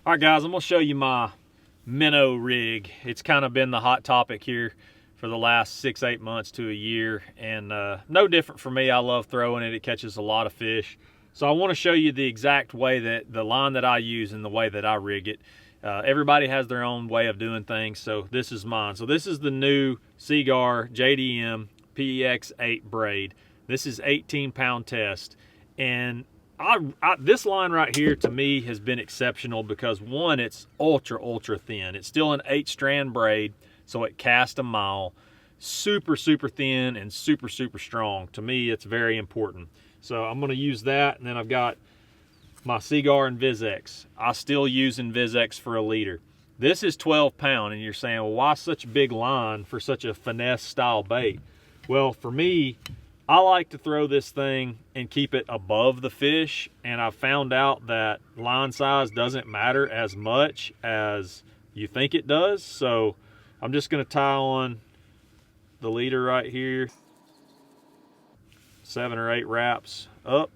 All right, guys, I'm gonna show you my Minnow rig. It's kind of been the hot topic here for the last 6-8 months to a year, and no different for me. I love throwing it. It catches a lot of fish. So I want to show you the exact way that the line that I use and the way that I rig it. Everybody has their own way of doing things, so this is mine. So this is the new Seaguar JDM PEX8 braid. This is 18-pound test, and this line right here to me has been exceptional because one, it's ultra thin. It's still an 8-strand braid, so it casts a mile. Super thin and super strong. To me, it's very important. So I'm going to use that, and then I've got my Seaguar InvisX. I still use InvisX for a leader. This is 12-pound, and you're saying, well, why such a big line for such a finesse style bait? Well, for me, I like to throw this thing and keep it above the fish, and I've found out that line size doesn't matter as much as you think it does. So I'm just going to tie on the leader right here, 7 or 8 wraps up,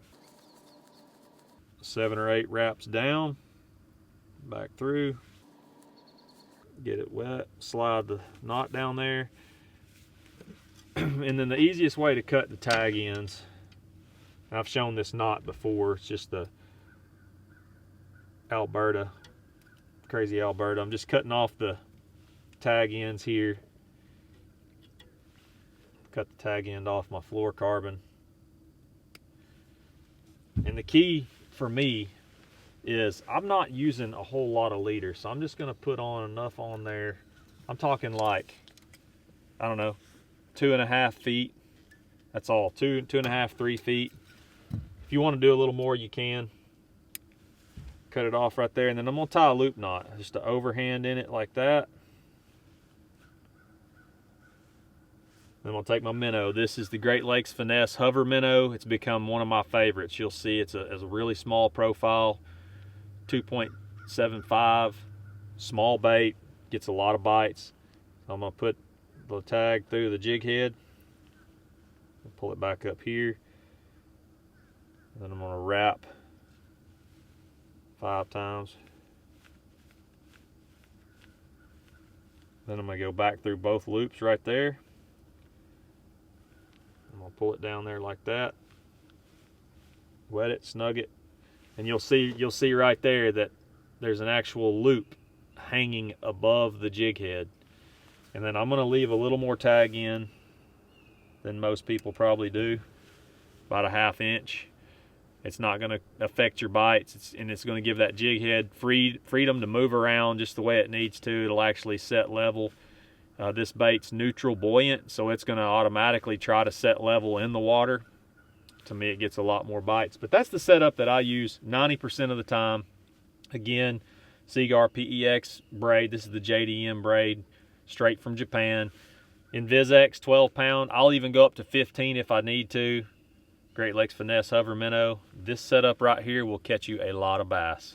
7 or 8 wraps down, back through, get it wet, slide the knot down there. And then the easiest way to cut the tag ends, I've shown this knot before, it's just the Alberta, crazy Alberta. I'm just cutting off the tag ends here. Cut the tag end off my fluorocarbon. And the key for me is I'm not using a whole lot of leader, so I'm just going to put on enough on there. I'm talking like, I don't know, 2.5 feet. That's all. 2.5, 3 feet. If you want to do a little more, you can. Cut it off right there, and then I'm going to tie a loop knot, just to overhand in it like that. Then I'll take my Minnow. This is the Great Lakes Finesse Hover Minnow. It's become one of my favorites. You'll see it's a really small profile, 2.75, small bait, gets a lot of bites. So I'm going to put the tag through the jig head, pull it back up here, then I'm going to wrap 5 times. Then I'm going to go back through both loops right there. I'm going to pull it down there like that, wet it, snug it, and you'll see right there that there's an actual loop hanging above the jig head. And then I'm going to leave a little more tag in than most people probably do, about a 1/2 inch. It's not going to affect your bites, and it's going to give that jig head freedom to move around just the way it needs to. It'll actually set level. This bait's neutral buoyant, so it's going to automatically try to set level in the water. To me, it gets a lot more bites. But that's the setup that I use 90% of the time. Again, Seaguar PEX braid. This is the JDM braid, straight from Japan. InvisX 12-pound. I'll even go up to 15 if I need to. Great Lakes Finesse Hover Minnow. This setup right here will catch you a lot of bass.